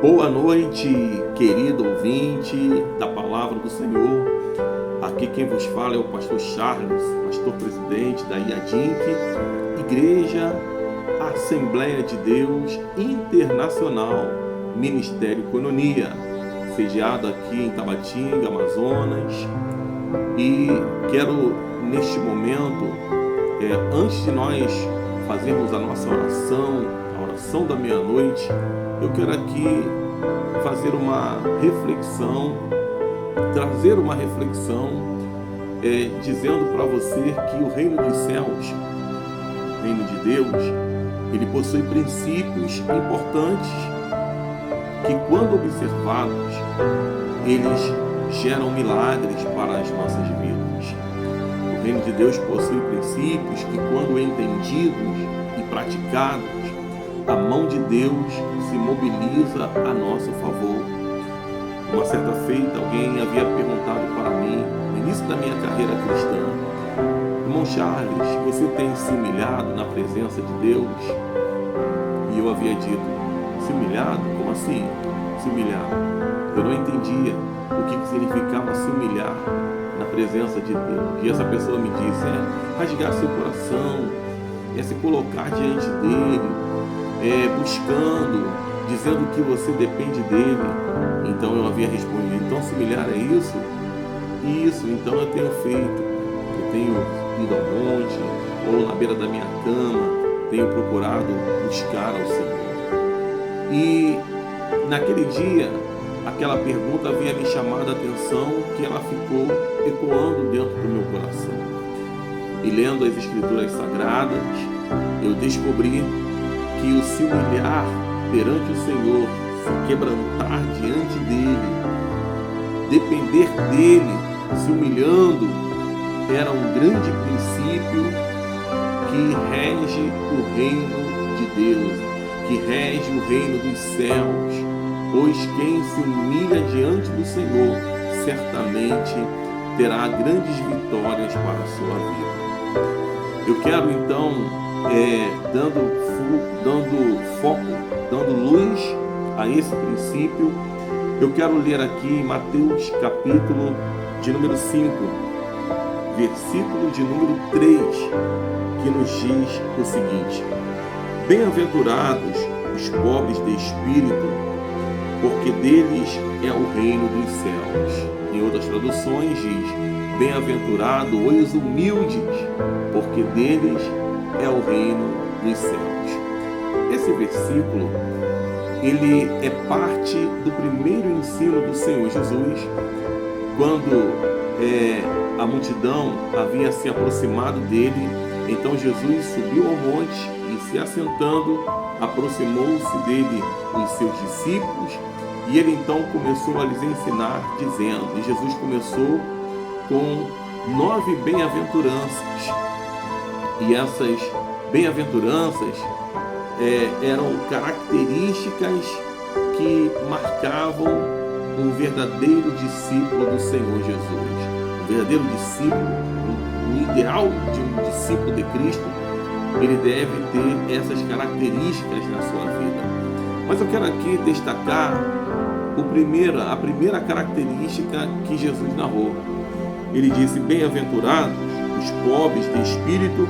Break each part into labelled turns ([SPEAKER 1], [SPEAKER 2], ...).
[SPEAKER 1] Boa noite, querido ouvinte da Palavra do Senhor. Aqui quem vos fala é o pastor Charles, pastor presidente da IADINC, Igreja Assembleia de Deus Internacional, Ministério Coinonia, sediado aqui em Tabatinga, Amazonas. E quero, neste momento, antes de nós fazermos a nossa oração, a oração da meia-noite, eu quero aqui fazer uma reflexão, trazer uma reflexão, dizendo para você que o reino dos céus, o reino de Deus, ele possui princípios importantes que, quando observados, eles geram milagres para as nossas vidas. O reino de Deus possui princípios que, quando entendidos e praticados, a mão de Deus se mobiliza a nosso favor. Uma certa feita, alguém havia perguntado para mim, no início da minha carreira cristã: irmão Charles, você tem se humilhado na presença de Deus? E eu havia dito: se humilhado? Como assim? Se humilhar? Eu não entendia o que significava se humilhar na presença de Deus. E essa pessoa me disse: rasgar seu coração, se colocar diante dele, buscando, dizendo que você depende dele. Então eu havia respondido: então se humilhar é isso? Isso, então eu tenho feito. Eu tenho ido ao monte, ou na beira da minha cama, tenho procurado buscar ao Senhor. E naquele dia, aquela pergunta havia me chamado a atenção, que ela ficou ecoando dentro do meu coração. E lendo as Escrituras Sagradas, eu descobri que o se humilhar perante o Senhor, se quebrantar diante dele, depender dele, se humilhando, era um grande princípio que rege o reino de Deus, que rege o reino dos céus, pois quem se humilha diante do Senhor certamente terá grandes vitórias para a sua vida. Eu quero então, dando foco, dando luz a esse princípio, eu quero ler aqui em Mateus capítulo de número 5, versículo de número 3, que nos diz o seguinte: bem-aventurados os pobres de espírito, porque deles é o reino dos céus. Em outras traduções diz: bem-aventurados os humildes, porque deles é o reino dos céus. Esse versículo, ele é parte do primeiro ensino do Senhor Jesus, quando a multidão havia se aproximado dele. Então Jesus subiu ao monte e, se assentando, aproximou-se dele os seus discípulos, e ele então começou a lhes ensinar, dizendo, e Jesus começou com 9 bem-aventuranças, e essas bem-aventuranças eram características que marcavam um verdadeiro discípulo do Senhor Jesus. Um verdadeiro discípulo, o ideal de um discípulo de Cristo, ele deve ter essas características na sua vida. Mas eu quero aqui destacar a primeira característica que Jesus narrou. Ele disse: bem-aventurados os pobres de espírito,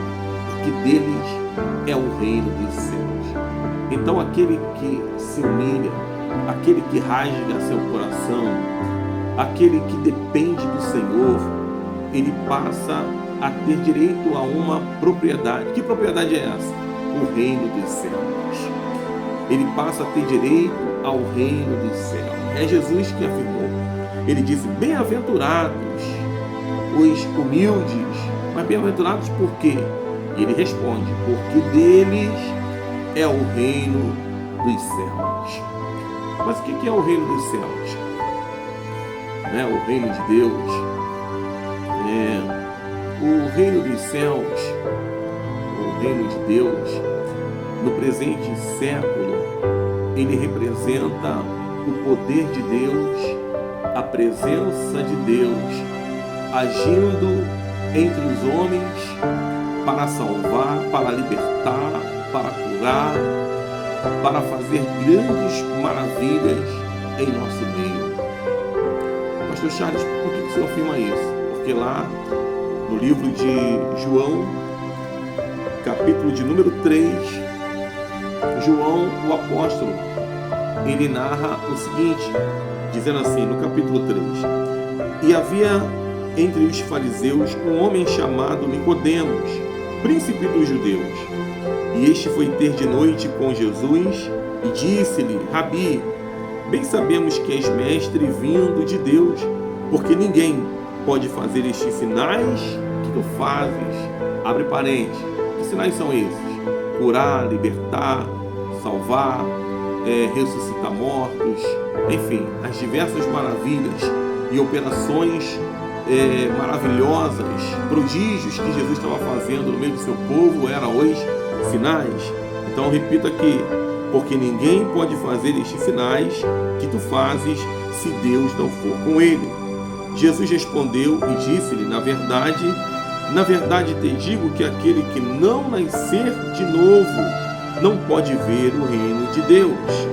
[SPEAKER 1] porque deles é o reino dos céus. Então aquele que se humilha, aquele que rasga seu coração, aquele que depende do Senhor, ele passa a ter direito a uma propriedade. Que propriedade é essa? O reino dos céus. Ele passa a ter direito ao reino dos céus. É Jesus que afirmou. Ele disse: bem-aventurados os humildes. Mas bem-aventurados por quê? E ele responde: porque deles é o reino dos céus. Mas o que é o reino dos céus? O reino de Deus. O reino dos céus, o reino de Deus, no presente século, ele representa o poder de Deus, a presença de Deus, agindo entre os homens para salvar, para libertar, para curar, para fazer grandes maravilhas em nosso meio. Pastor Charles, por que o senhor afirma isso? Porque lá no livro de João, capítulo de número 3, João, o apóstolo, ele narra o seguinte, dizendo assim, no capítulo 3: E havia entre os fariseus um homem chamado Nicodemos, príncipe dos judeus. E este foi ter de noite com Jesus e disse-lhe: Rabi, bem sabemos que és mestre vindo de Deus, porque ninguém pode fazer estes sinais que tu fazes. Abre parênteses. Que sinais são esses? Curar, libertar, salvar, ressuscitar mortos, enfim, as diversas maravilhas e operações maravilhosas, prodígios que Jesus estava fazendo no meio do seu povo eram os sinais. Então repito aqui: porque ninguém pode fazer estes sinais que tu fazes se Deus não for com ele. Jesus respondeu e disse-lhe: na verdade te digo que aquele que não nascer de novo não pode ver o reino de Deus.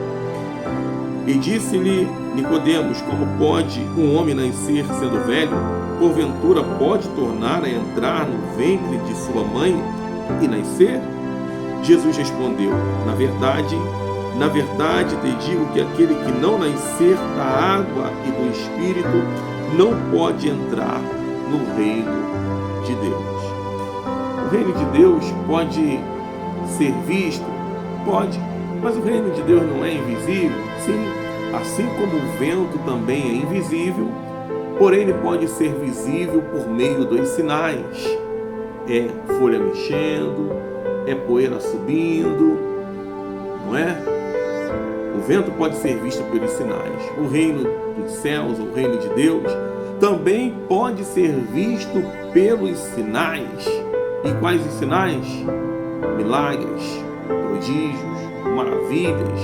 [SPEAKER 1] E disse-lhe Nicodemos: como pode um homem nascer sendo velho? Porventura pode tornar a entrar no ventre de sua mãe e nascer? Jesus respondeu: na verdade te digo que aquele que não nascer da água e do Espírito não pode entrar no reino de Deus. O reino de Deus pode ser visto? Pode, mas o reino de Deus não é invisível? Sim, assim como o vento também é invisível, porém ele pode ser visível por meio dos sinais. É folha mexendo, é poeira subindo, não é? O vento pode ser visto pelos sinais. O reino dos céus, o reino de Deus, também pode ser visto pelos sinais. E quais os sinais? Milagres, prodígios, maravilhas,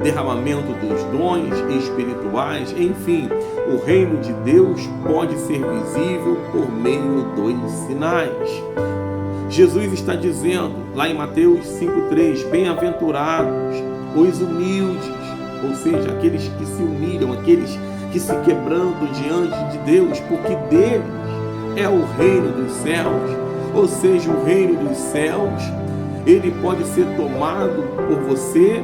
[SPEAKER 1] derramamento dos dons espirituais, enfim, o reino de Deus pode ser visível por meio dos sinais. Jesus está dizendo, lá em Mateus 5,3, bem-aventurados os humildes, ou seja, aqueles que se humilham, aqueles que se quebrantam diante de Deus, porque deles é o reino dos céus. Ou seja, o reino dos céus, ele pode ser tomado por você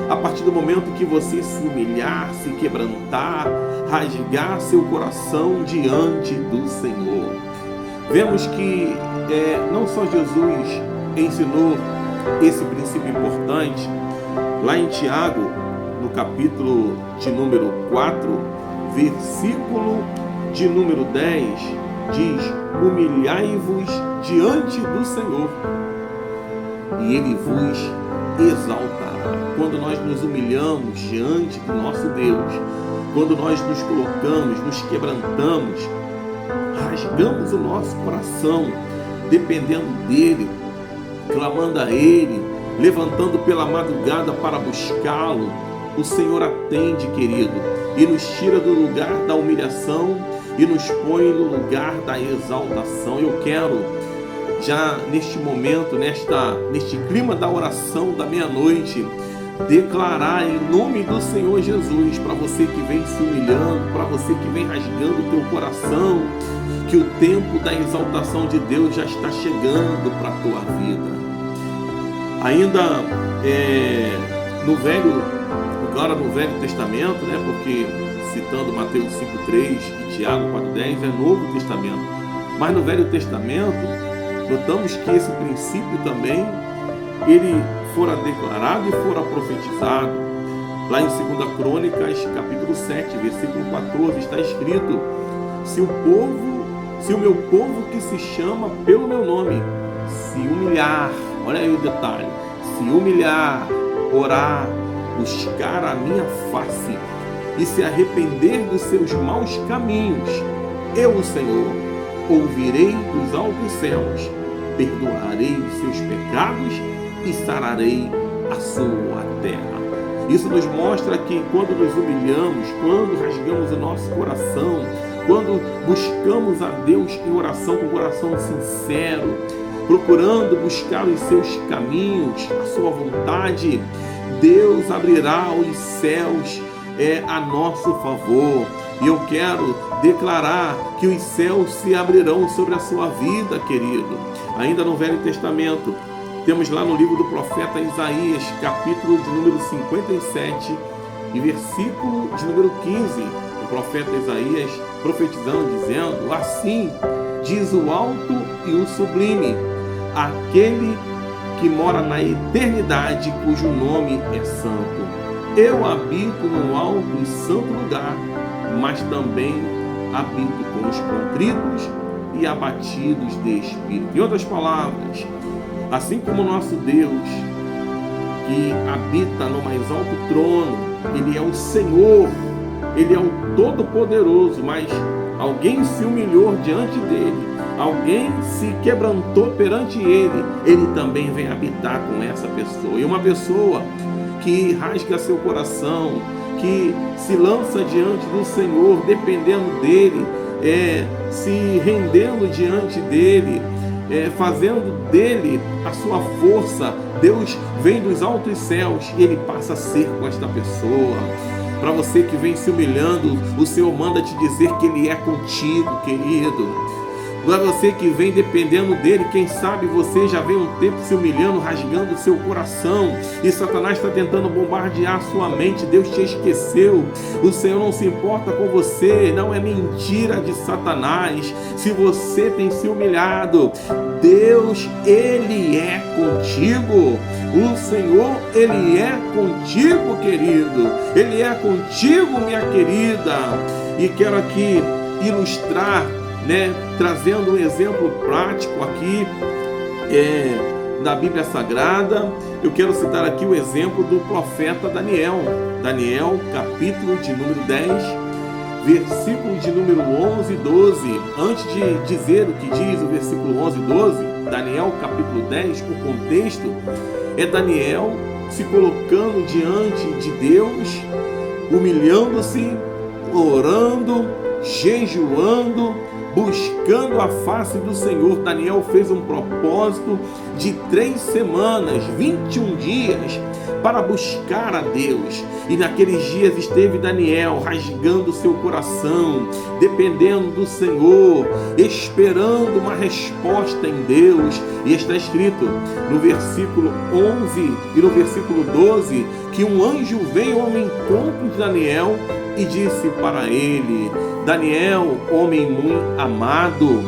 [SPEAKER 1] a partir do momento que você se humilhar, se quebrantar, rasgar seu coração diante do Senhor. Vemos que não só Jesus ensinou esse princípio importante, lá em Tiago, no capítulo de número 4, versículo de número 10, diz: humilhai-vos diante do Senhor e Ele vos exaltará. Quando nós nos humilhamos diante do nosso Deus, quando nós nos colocamos, nos quebrantamos, rasgamos o nosso coração, dependendo dEle, clamando a Ele, levantando pela madrugada para buscá-lo, o Senhor atende, querido, e nos tira do lugar da humilhação e nos põe no lugar da exaltação. Eu quero, já neste momento, neste clima da oração da meia-noite, declarar em nome do Senhor Jesus, para você que vem se humilhando, para você que vem rasgando o teu coração, que o tempo da exaltação de Deus já está chegando para a tua vida. Ainda agora no Velho Testamento, né, porque citando Mateus 5,3 e Tiago 4,10 é Novo Testamento, mas no Velho Testamento notamos que esse princípio também ele fora declarado e fora profetizado. Lá em 2 Crônicas, capítulo 7, versículo 14, está escrito: se o meu povo que se chama pelo meu nome se humilhar, olha aí o detalhe, se humilhar, orar, buscar a minha face e se arrepender dos seus maus caminhos, eu, o Senhor, ouvirei dos altos céus, perdoarei os seus pecados e sararei a sua terra. Isso nos mostra que quando nos humilhamos, quando rasgamos o nosso coração, quando buscamos a Deus em oração com o coração sincero, procurando buscar os seus caminhos, a sua vontade, Deus abrirá os céus a nosso favor. E eu quero declarar que os céus se abrirão sobre a sua vida, querido. Ainda no Velho Testamento, temos lá no livro do profeta Isaías, capítulo de número 57 e versículo de número 15. O profeta Isaías profetizando, dizendo: assim diz o alto e o sublime, aquele que mora na eternidade, cujo nome é santo. Eu habito no alto e santo lugar, mas também habito com os contritos e abatidos de espírito. Em outras palavras, assim como nosso Deus, que habita no mais alto trono, Ele é o Senhor, Ele é o Todo-Poderoso, mas alguém se humilhou diante dele, alguém se quebrantou perante ele, ele também vem habitar com essa pessoa. E uma pessoa que rasga seu coração, que se lança diante do Senhor, dependendo dele, se rendendo diante dele, fazendo dele a sua força, Deus vem dos altos céus e ele passa a ser com esta pessoa. Para você que vem se humilhando, o Senhor manda te dizer que Ele é contigo, querido. Para você que vem dependendo dele, quem sabe você já vem um tempo se humilhando, rasgando o seu coração, e Satanás está tentando bombardear a sua mente. Deus te esqueceu, o Senhor não se importa com você, não é mentira de Satanás. Se você tem se humilhado, Deus, Ele é contigo. O Senhor, Ele é contigo, querido. Ele é contigo, minha querida. E quero aqui ilustrar, trazendo um exemplo prático aqui da Bíblia Sagrada. Eu quero citar aqui o exemplo do profeta Daniel. Daniel, capítulo de número 10, versículo de número 11 e 12. Antes de dizer o que diz o versículo 11 e 12, Daniel, capítulo 10, o contexto é Daniel se colocando diante de Deus, humilhando-se, orando, jejuando, buscando a face do Senhor. Daniel fez um propósito de 3 semanas, 21 dias, para buscar a Deus. E naqueles dias esteve Daniel rasgando seu coração, dependendo do Senhor, esperando uma resposta em Deus. E está escrito no versículo 11 e no versículo 12 que um anjo veio ao encontro de Daniel e disse para ele: Daniel, homem muito amado,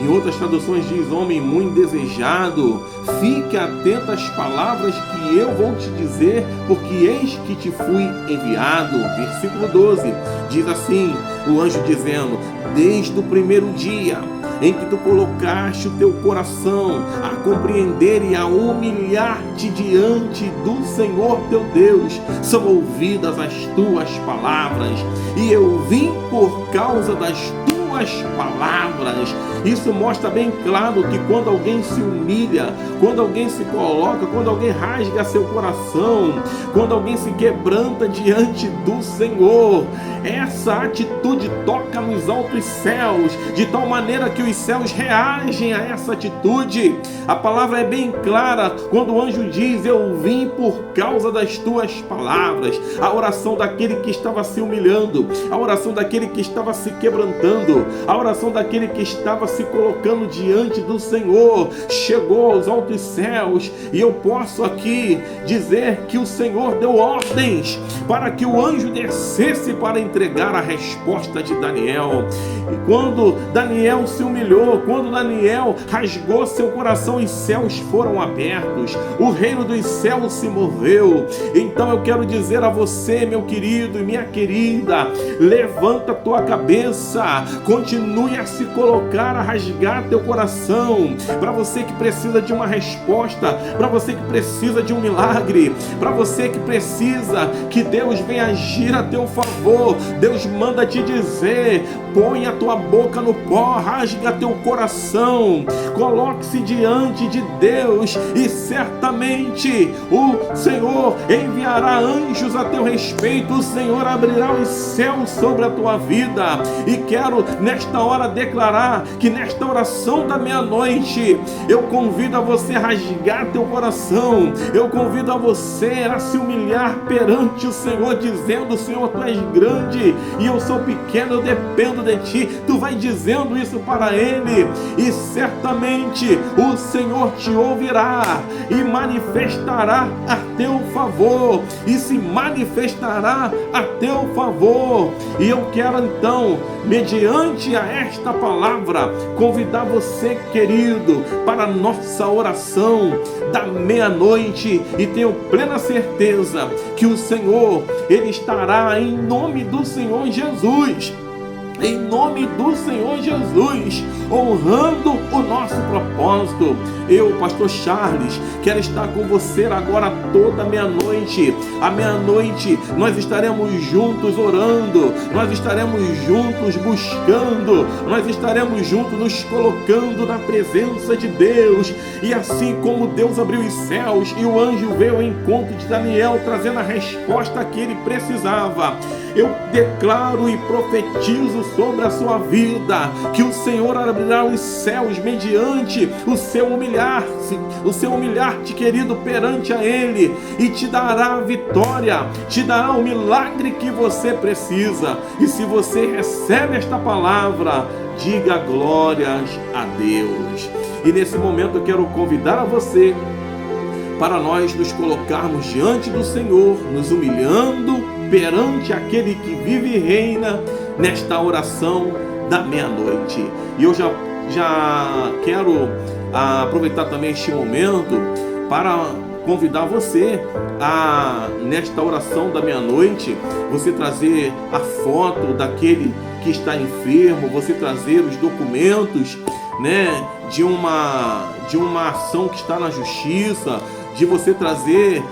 [SPEAKER 1] em outras traduções diz homem muito desejado, fique atento às palavras que eu vou te dizer, porque eis que te fui enviado. Versículo 12 diz assim, o anjo dizendo: desde o primeiro dia em que tu colocaste o teu coração a compreender e a humilhar-te diante do Senhor teu Deus, são ouvidas as tuas palavras, e eu vim por causa das tuas palavras. Isso mostra bem claro que quando alguém se humilha, quando alguém se coloca, quando alguém rasga seu coração, quando alguém se quebranta diante do Senhor, essa atitude toca nos altos céus, de tal maneira que os céus reagem a essa atitude. A palavra é bem clara quando o anjo diz: eu vim por causa das tuas palavras. A oração daquele que estava se humilhando, a oração daquele que estava se quebrantando, a oração daquele que estava se colocando diante do Senhor chegou aos altos céus. E eu posso aqui dizer que o Senhor deu ordens para que o anjo descesse para entregar a resposta de Daniel. E quando Daniel se humilhou, quando Daniel rasgou seu coração, os céus foram abertos, o reino dos céus se moveu. Então eu quero dizer a você, meu querido e minha querida, levanta a tua cabeça, continue a se colocar, a rasgar teu coração. Para você que precisa de uma resposta, para você que precisa de um milagre, para você que precisa que Deus venha agir a teu favor, Deus manda te dizer: põe a tua boca no pó, rasga teu coração, coloque-se diante de Deus e certamente o Senhor enviará anjos a teu respeito, o Senhor abrirá os céus sobre a tua vida. E quero nesta hora declarar que nesta oração da meia-noite, eu convido a você a rasgar teu coração, eu convido a você a se humilhar perante o Senhor, dizendo: Senhor, Tu és grande e eu sou pequeno, eu dependo de Ti. Tu vai dizendo isso para Ele, e certamente o Senhor te ouvirá e manifestará a teu favor, e se manifestará a teu favor. E eu quero então, mediante a esta palavra, convidar você, querido, para a nossa oração da meia-noite, e tenho plena certeza que o Senhor, Ele estará em nome do Senhor Jesus, em nome do Senhor Jesus, honrando o nosso propósito. Eu, pastor Charles, quero estar com você agora toda meia-noite. À meia-noite nós estaremos juntos orando, nós estaremos juntos buscando, nós estaremos juntos nos colocando na presença de Deus. E assim como Deus abriu os céus e o anjo veio ao encontro de Daniel, trazendo a resposta que ele precisava, eu declaro e profetizo sobre a sua vida que o Senhor abrirá os céus mediante o seu humilhar-te, querido, perante a Ele, e te dará a vitória, te dará o milagre que você precisa. E se você recebe esta palavra, diga glórias a Deus. E nesse momento eu quero convidar a você para nós nos colocarmos diante do Senhor, nos humilhando perante aquele que vive e reina nesta oração da meia-noite. E eu já quero aproveitar também este momento para convidar você a, nesta oração da meia-noite, você trazer a foto daquele que está enfermo, você trazer os documentos, né, de uma ação que está na justiça, de você trazer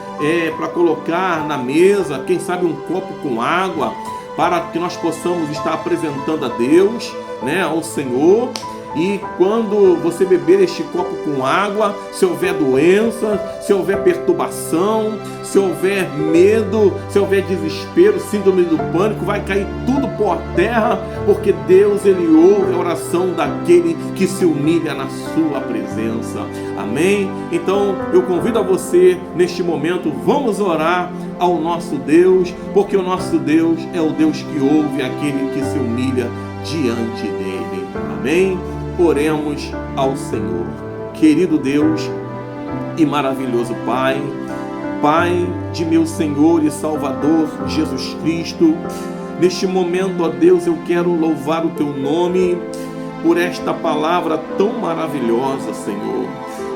[SPEAKER 1] para colocar na mesa, quem sabe um copo com água, para que nós possamos estar apresentando a Deus, né, ao Senhor. E quando você beber este copo com água, se houver doença, se houver perturbação, se houver medo, se houver desespero, síndrome do pânico, vai cair tudo por terra, porque Deus, Ele ouve a oração daquele que se humilha na sua presença. Amém? Então eu convido a você, neste momento, vamos orar ao nosso Deus, porque o nosso Deus é o Deus que ouve aquele que se humilha diante dele. Amém? Oremos ao Senhor. Querido Deus e maravilhoso Pai, Pai de meu Senhor e Salvador Jesus Cristo, neste momento, ó Deus, eu quero louvar o Teu nome por esta palavra tão maravilhosa, Senhor.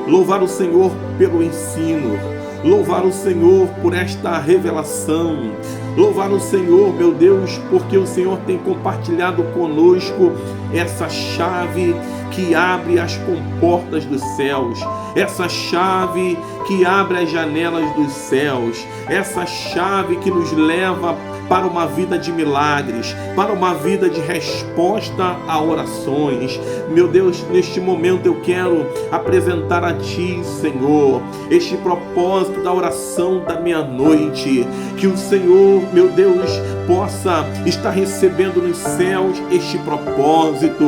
[SPEAKER 1] Louvar o Senhor pelo ensino, louvar o Senhor por esta revelação, louvar o Senhor, meu Deus, porque o Senhor tem compartilhado conosco essa chave que abre as comportas dos céus, essa chave que abre as janelas dos céus, essa chave que nos leva para uma vida de milagres, para uma vida de resposta a orações. Meu Deus, neste momento eu quero apresentar a Ti, Senhor, este propósito da oração da meia-noite, que o Senhor, meu Deus, possa estar recebendo nos céus este propósito.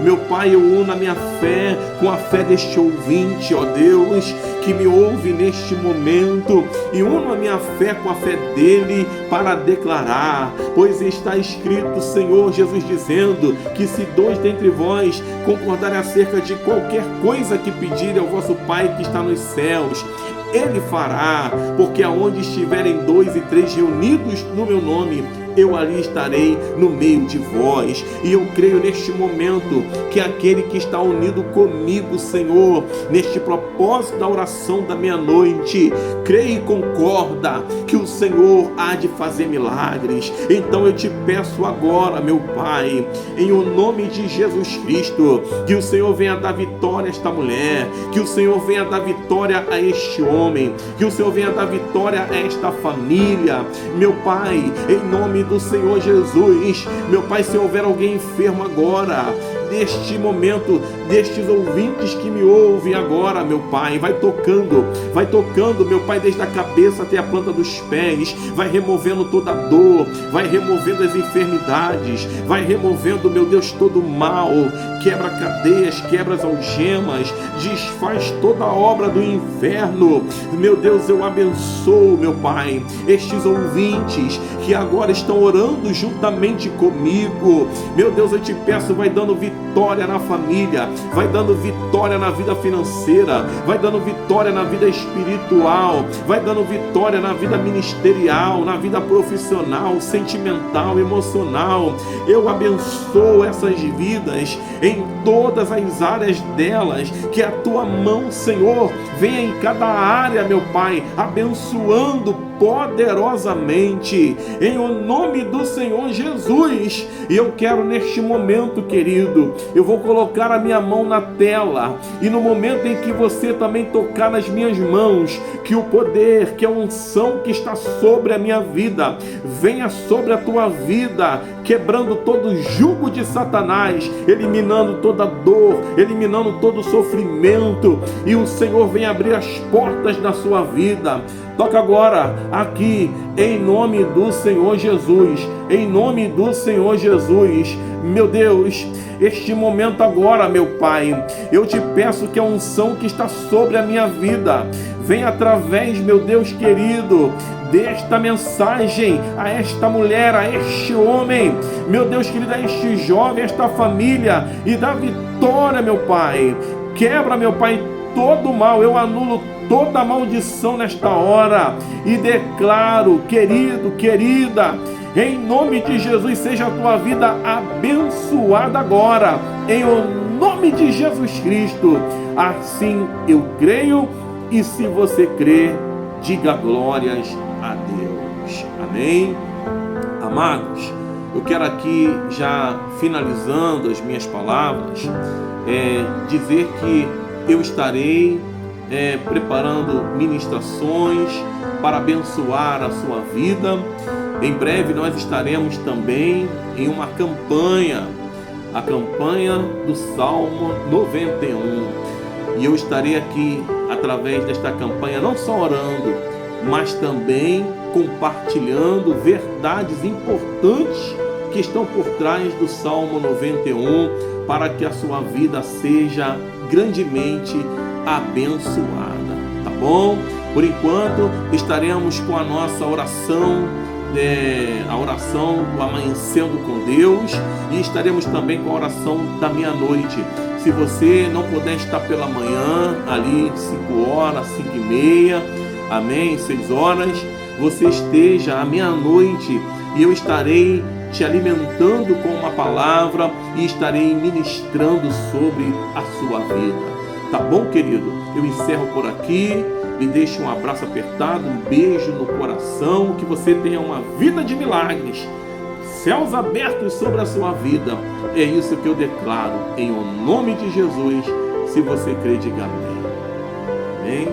[SPEAKER 1] Meu Pai, eu uno a minha fé com a fé deste ouvinte, ó Deus, que me ouve neste momento, e uno a minha fé com a fé dele para declarar, pois está escrito, Senhor Jesus, dizendo que se dois dentre vós concordarem acerca de qualquer coisa que pedirem ao vosso Pai que está nos céus, Ele fará, porque aonde estiverem 2 e 3 reunidos no meu nome, eu ali estarei no meio de vós. E eu creio neste momento que aquele que está unido comigo, Senhor, neste propósito da oração da meia-noite, crê e concorda que o Senhor há de fazer milagres. Então eu te peço agora, meu Pai, em o nome de Jesus Cristo, que o Senhor venha dar vitória a esta mulher, que o Senhor venha dar vitória a este homem, que o Senhor venha dar vitória a esta família. Meu Pai, em nome do Senhor Jesus, meu Pai, se houver alguém enfermo agora, deste momento, destes ouvintes que me ouvem agora, meu Pai. Vai tocando, meu Pai, desde a cabeça até a planta dos pés. Vai removendo toda a dor, vai removendo as enfermidades, vai removendo, meu Deus, todo o mal. Quebra cadeias, quebra as algemas, desfaz toda a obra do inferno. Meu Deus, eu abençoo, meu Pai, estes ouvintes que agora estão orando juntamente comigo. Meu Deus, eu te peço, vai dando vitória na família, vai dando vitória na vida financeira, vai dando vitória na vida espiritual, vai dando vitória na vida ministerial, na vida profissional, sentimental, emocional. Eu abençoo essas vidas em todas as áreas delas, que a tua mão, Senhor, venha em cada área, meu Pai, abençoando poderosamente, em o nome do Senhor Jesus. E eu quero neste momento, querido, eu vou colocar a minha mão na tela, e no momento em que você também tocar nas minhas mãos, que o poder, que a unção que está sobre a minha vida, venha sobre a tua vida, quebrando todo jugo de Satanás, eliminando toda dor, eliminando todo sofrimento, e o Senhor vem abrir as portas da sua vida. Toca agora, aqui, em nome do Senhor Jesus, em nome do Senhor Jesus. Meu Deus, este momento agora, meu Pai, eu te peço que a unção que está sobre a minha vida venha através, meu Deus querido, desta mensagem, a esta mulher, a este homem, meu Deus querido, a este jovem, a esta família, e dá vitória, meu Pai. Quebra, meu Pai, todo o mal. Eu anulo toda a maldição nesta hora e declaro, querido, querida, em nome de Jesus, seja a tua vida abençoada agora, em nome de Jesus Cristo. Assim eu creio, e se você crê, diga glórias a Deus. Amém? Amados, eu quero aqui, já finalizando as minhas palavras, dizer que eu estarei preparando ministrações para abençoar a sua vida. Em breve nós estaremos também em uma campanha, a campanha do Salmo 91. E eu estarei aqui através desta campanha, não só orando, mas também compartilhando verdades importantes que estão por trás do Salmo 91, para que a sua vida seja grandemente abençoada, tá bom? Por enquanto estaremos com a nossa oração, a oração do Amanhecendo com Deus, e estaremos também com a oração da meia-noite. Se você não puder estar pela manhã, ali 5 horas, 5h30, amém, 6 horas, você esteja à meia-noite, e eu estarei te alimentando com uma palavra e estarei ministrando sobre a sua vida. Tá bom, querido? Eu encerro por aqui, lhe deixo um abraço apertado, um beijo no coração, que você tenha uma vida de milagres, céus abertos sobre a sua vida. É isso que eu declaro, em nome de Jesus. Se você crê, diga amém. Amém.